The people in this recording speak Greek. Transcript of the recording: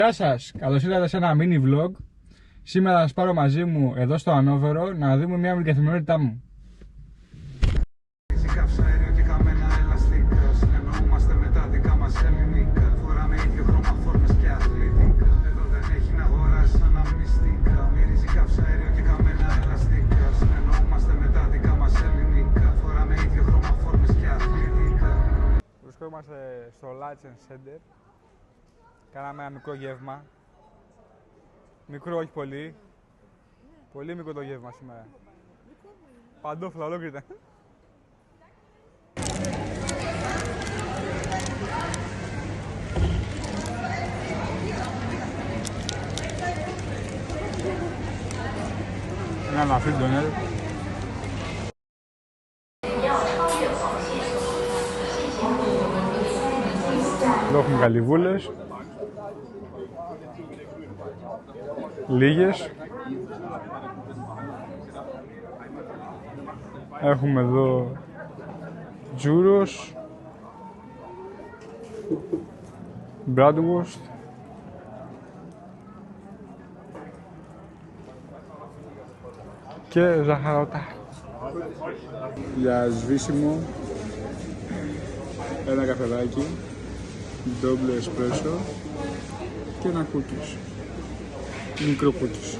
Γεια σας, καλώς ήρθατε σε ένα mini vlog. Σήμερα θα σας πάρω μαζί μου εδώ στο Ανόβερο να δούμε μια με την καθημερινότητά μου. Βρισκόμαστε στο Lights Center. Κάναμε ένα μικρό γεύμα. Μικρό, όχι πολύ. Πολύ μικρό το γεύμα σήμερα. Παντόφλα, ολόκληρη ήταν. Ένα φίντονερ. Εδώ έχουμε καλυβούλες. Λίγες. Έχουμε εδώ τζούρος, bratwurst και ζαχαρωτά. Για σβήσιμο ένα καφεδάκι, double espresso και ένα cookies. Μικρό cookies.